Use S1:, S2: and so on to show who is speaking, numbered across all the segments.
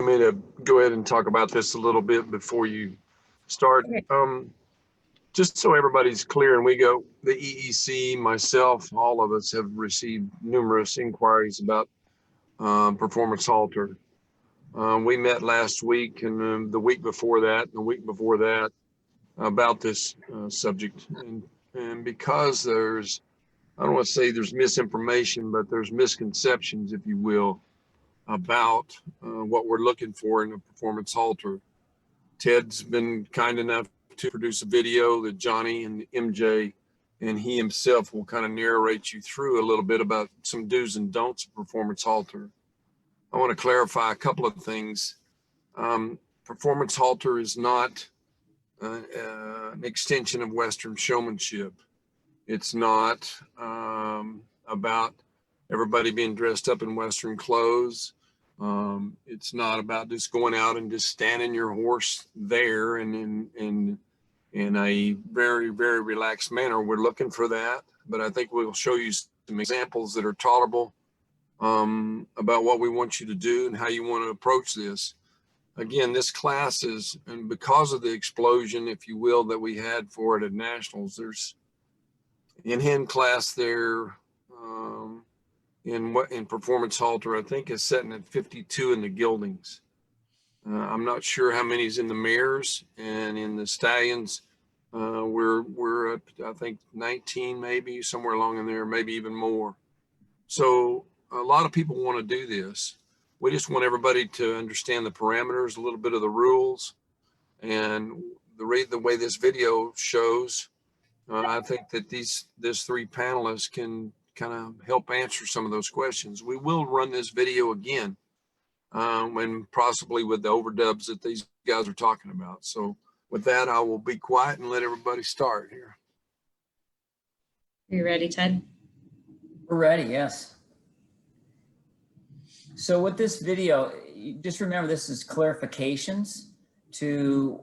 S1: me to go ahead and talk about this a little bit before you start.
S2: Okay.
S1: Just so everybody's clear, and the EEC, myself, all of us have received numerous inquiries about Performance Halter. We met last week and the week before that, and the week before that about this subject. And because I don't want to say there's misinformation, but there's misconceptions, if you will, about what we're looking for in a performance halter. Ted's been kind enough to produce a video that Johnny and MJ and he himself will kind of narrate you through a little bit about some do's and don'ts of performance halter. I want to clarify a couple of things. Performance halter is not an extension of Western showmanship. It's not about everybody being dressed up in Western clothes. It's not about just going out and just standing your horse there and in a very, very relaxed manner. We're looking for that, but I think we'll show you some examples that are tolerable about what we want you to do and how you want to approach this. Again, this class is, and because of the explosion, if you will, that we had for it at Nationals, there's in-hand class there in performance halter, I think is setting at 52 in the geldings. I'm not sure how many's in the mares, and in the stallions, we're at, I think 19, maybe somewhere along in there, maybe even more. So a lot of people want to do this. We just want everybody to understand the parameters, a little bit of the rules, and the way this video shows. I think that these three panelists can kind of help answer some of those questions. We will run this video again, and possibly with the overdubs that these guys are talking about. So with that, I will be quiet and let everybody start here.
S2: Are you ready, Ted?
S3: We're ready, yes. So with this video, just remember this is clarifications to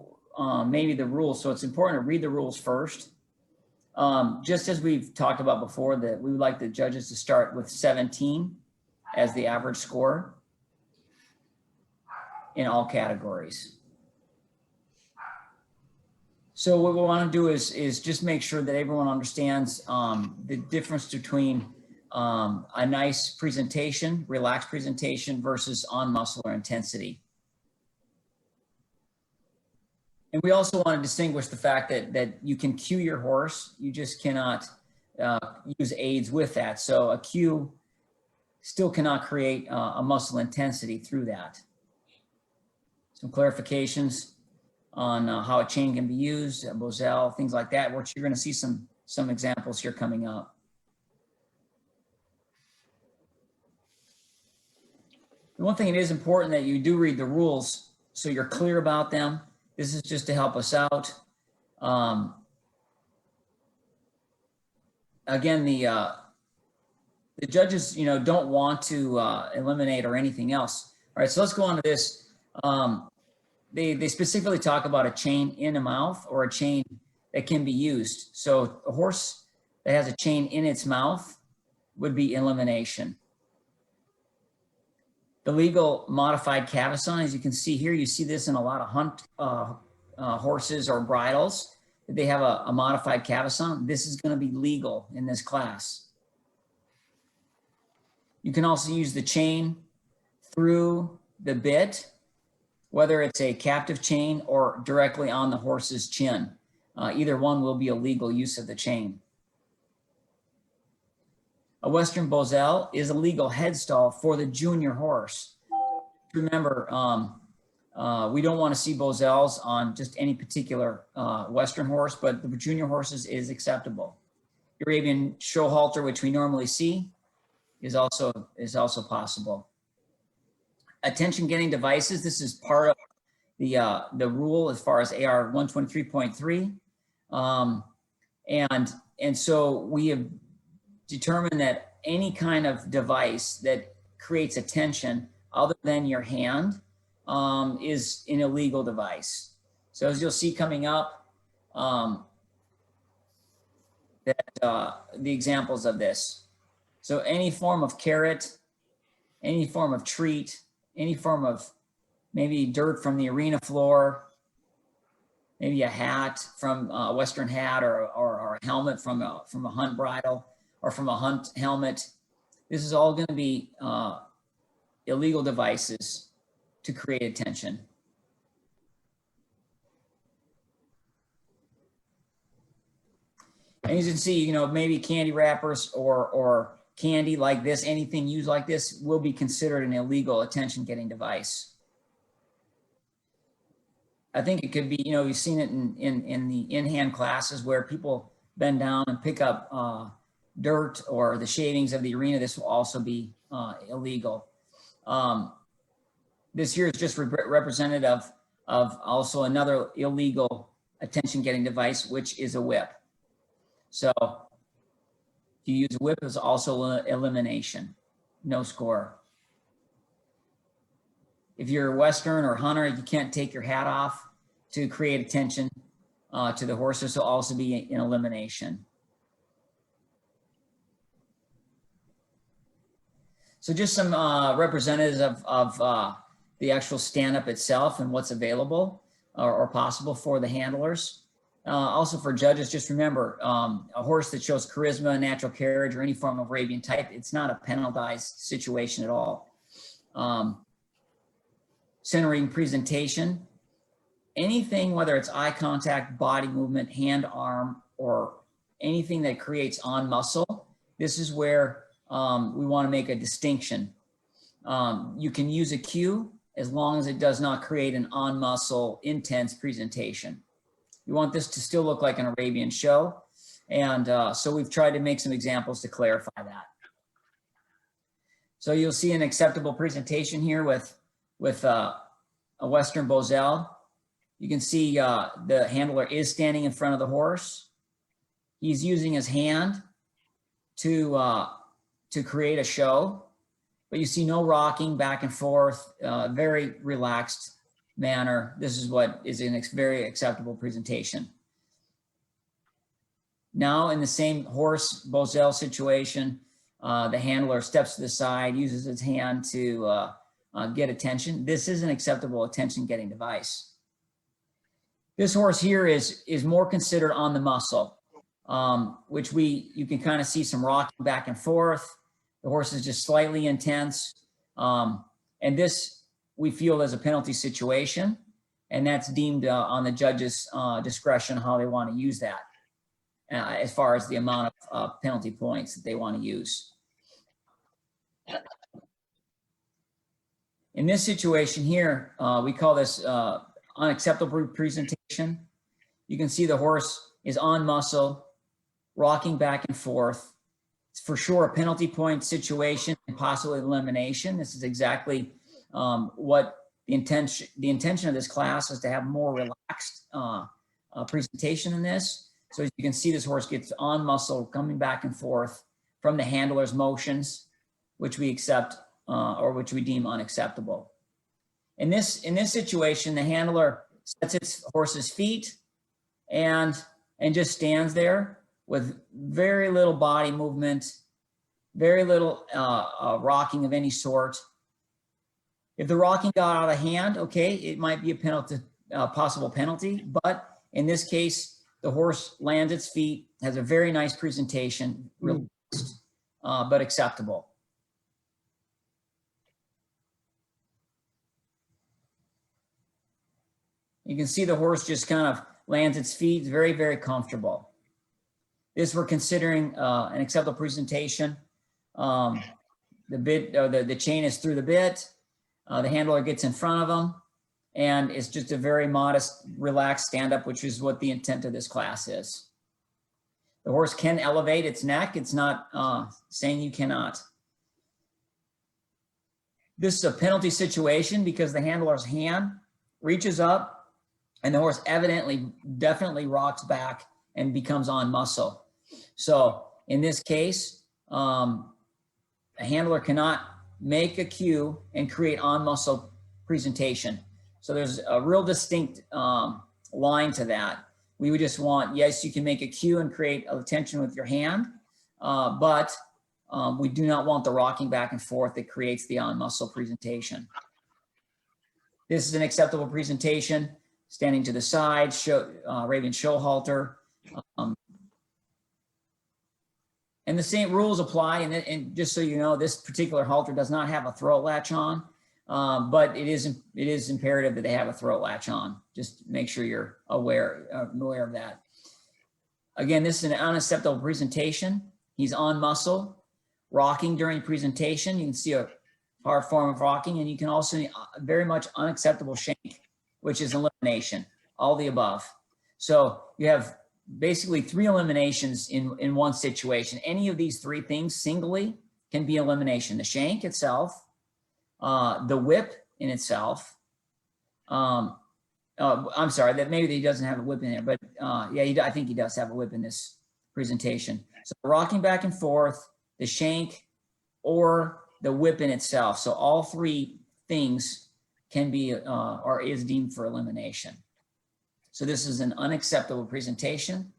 S3: maybe the rules. So it's important to read the rules first. Just as we've talked about before, that we would like the judges to start with 17 as the average score in all categories. So what we want to do is just make sure that everyone understands the difference between a nice presentation, relaxed presentation versus on muscular intensity. And we also want to distinguish the fact that you can cue your horse. You just cannot use aids with that. So a cue still cannot create a muscle intensity through that. Some clarifications on how a chain can be used, a Boselle, things like that, which you're going to see some examples here coming up. The one thing, it is important that you do read the rules so you're clear about them. This is just to help us out. Again, the judges, don't want to eliminate or anything else. All right, so let's go on to this. They specifically talk about a chain in a mouth or a chain that can be used. So a horse that has a chain in its mouth would be elimination. The legal modified cavesson, as you can see here, you see this in a lot of hunt horses or bridles. They have a modified cavesson. This is going to be legal in this class. You can also use the chain through the bit, whether it's a captive chain or directly on the horse's chin. Either one will be a legal use of the chain. A Western Boselle is a legal headstall for the junior horse. Remember, we don't want to see Boselles on just any particular Western horse, but the junior horses is acceptable. Arabian show halter, which we normally see, is also possible. Attention getting devices. This is part of the rule as far as AR 123.3, and so we have determined that any kind of device that creates attention other than your hand is an illegal device. So as you'll see coming up, the examples of this. So any form of carrot, any form of treat, any form of maybe dirt from the arena floor, maybe a hat from a Western hat, or a helmet from a hunt bridle or from a hunt helmet. This is all going to be illegal devices to create attention. And as you can see, you know, maybe candy wrappers or candy like this, anything used like this will be considered an illegal attention-getting device. I think it could be, you know, you've seen it in the in-hand classes where people bend down and pick up dirt or the shavings of the arena. This will also be illegal. This here is just representative of also another illegal attention-getting device, which is a whip. So if you use a whip, it's also elimination, no score. If you're a Western or hunter, you can't take your hat off to create attention to the horse. This will also be an elimination. So just some representatives of the actual stand-up itself and what's available or possible for the handlers. Also for judges, just remember, a horse that shows charisma, natural carriage, or any form of Arabian type, it's not a penalized situation at all. Centering presentation, anything, whether it's eye contact, body movement, hand, arm, or anything that creates on muscle, this is where we want to make a distinction. You can use a cue as long as it does not create an on muscle intense presentation. You want this to still look like an Arabian show. And so we've tried to make some examples to clarify that. So you'll see an acceptable presentation here with a Western Boselle. You can see the handler is standing in front of the horse. He's using his hand to create a show, but you see no rocking back and forth, very relaxed manner. This is what is a very acceptable presentation. Now in the same horse Boselle situation, the handler steps to the side, uses his hand to get attention. This is an acceptable attention-getting device. This horse here is more considered on the muscle, which you can kind of see some rocking back and forth. The horse is just slightly intense. And this we feel as a penalty situation, and that's deemed on the judge's discretion how they want to use that as far as the amount of penalty points that they want to use. In this situation here, we call this unacceptable presentation. You can see the horse is on muscle, rocking back and forth. It's for sure a penalty point situation and possibly elimination. This is exactly what the intention of this class is, to have more relaxed presentation in this. So as you can see, this horse gets on muscle, coming back and forth from the handler's motions, which we accept or which we deem unacceptable. In this situation, the handler sets its horse's feet and just stands there with very little body movement, very little rocking of any sort. If the rocking got out of hand, okay, it might be a penalty, possible penalty, but in this case, the horse lands its feet, has a very nice presentation, relaxed, but acceptable. You can see the horse just kind of lands its feet, very, very comfortable. This we're considering an acceptable presentation. The chain is through the bit. The handler gets in front of them, and it's just a very modest, relaxed stand-up, which is what the intent of this class is. The horse can elevate its neck. It's not saying you cannot. This is a penalty situation because the handler's hand reaches up and the horse definitely rocks back and becomes on muscle. So in this case, a handler cannot make a cue and create on muscle presentation. So there's a real distinct line to that. We would just want, yes, you can make a cue and create attention with your hand, but we do not want the rocking back and forth that creates the on muscle presentation. This is an acceptable presentation. Standing to the side, Raven show halter. And the same rules apply. And just so you know, this particular halter does not have a throat latch on, but it is imperative that they have a throat latch on. Just make sure you're aware of that. Again, this is an unacceptable presentation. He's on muscle, rocking during presentation. You can see a hard form of rocking, and you can also see very much unacceptable shank, which is elimination, all the above. So you have basically 3 eliminations in one situation. Any of these 3 things singly can be elimination. The shank itself, the whip in itself. I'm sorry, that maybe he doesn't have a whip in there, but yeah, I think he does have a whip in this presentation. So rocking back and forth, the shank, or the whip in itself. So all 3 things can be or is deemed for elimination. So this is an unacceptable presentation.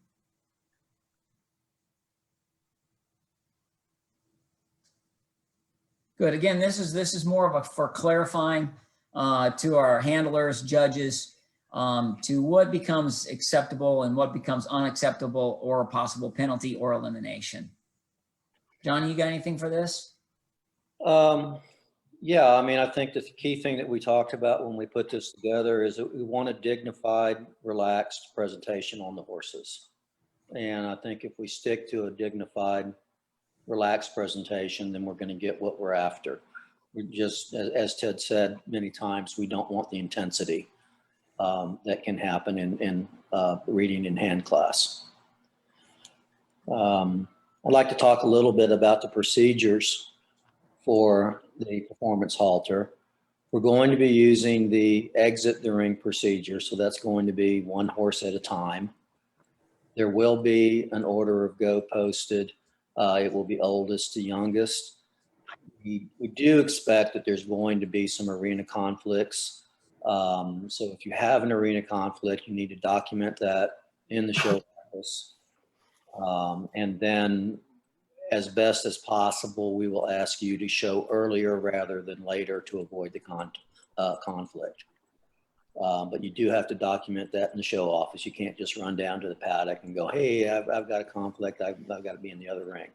S3: Good. Again, this is more of for clarifying to our handlers, judges, to what becomes acceptable and what becomes unacceptable, or a possible penalty or elimination. Johnny, you got anything for this?
S4: Yeah, I mean, I think that the key thing that we talked about when we put this together is that we want a dignified, relaxed presentation on the horses. And I think if we stick to a dignified, relaxed presentation, then we're going to get what we're after. We just, as Ted said many times, we don't want the intensity that can happen in reading in hand class. I'd like to talk a little bit about the procedures for the performance halter. We're going to be using the exit the ring procedure. So that's going to be 1 horse at a time. There will be an order of go posted. It will be oldest to youngest. We do expect that there's going to be some arena conflicts. So if you have an arena conflict, you need to document that in the show office. And then, as best as possible, we will ask you to show earlier rather than later to avoid the conflict. But you do have to document that in the show office. You can't just run down to the paddock and go, hey, I've got a conflict. I've got to be in the other ring.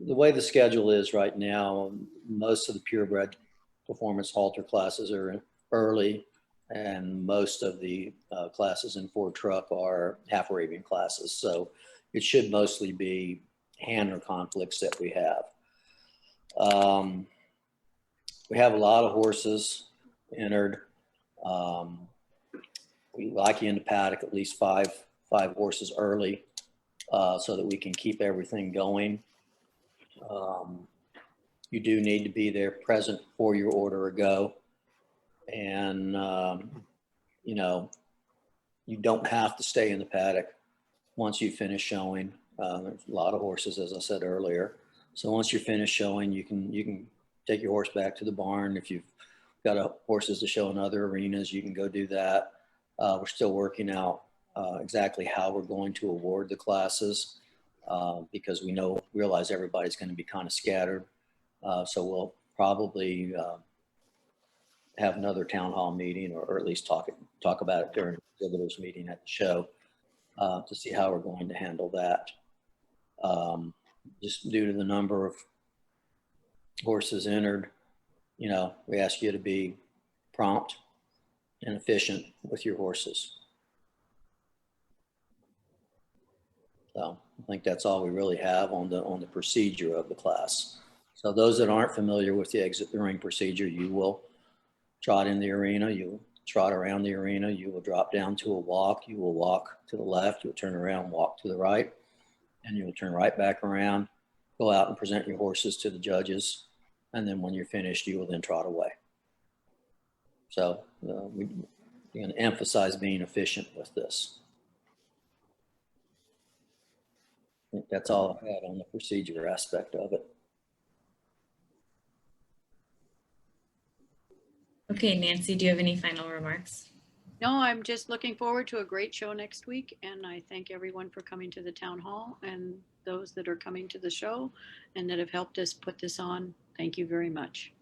S4: The way the schedule is right now, most of the purebred performance halter classes are early, and most of the classes in Ford truck are half Arabian classes. So it should mostly be handler conflicts that we have. We have a lot of horses entered. We like you in the paddock at least five horses early so that we can keep everything going. You do need to be there present for your order of go. And, you know, you don't have to stay in the paddock once you finish showing. There's a lot of horses, as I said earlier. So once you're finished showing, you can take your horse back to the barn. If you've got horses to show in other arenas, you can go do that. We're still working out exactly how we're going to award the classes because we realize everybody's going to be kind of scattered. So we'll probably have another town hall meeting, or at least talk about it during the exhibitors meeting at the show to see how we're going to handle that. Just due to the number of horses entered, you know, we ask you to be prompt and efficient with your horses. So I think that's all we really have on the procedure of the class. So those that aren't familiar with the exit the ring procedure, you will trot in the arena, you will trot around the arena, you will drop down to a walk, you will walk to the left, you'll turn around, walk to the right, and you will turn right back around, go out and present your horses to the judges, and then when you're finished, you will then trot away. So we're going to emphasize being efficient with this. I think that's all I had on the procedure aspect of it.
S2: Okay, Nancy, do you have any final remarks?
S5: No, I'm just looking forward to a great show next week, and I thank everyone for coming to the town hall and those that are coming to the show and that have helped us put this on. Thank you very much.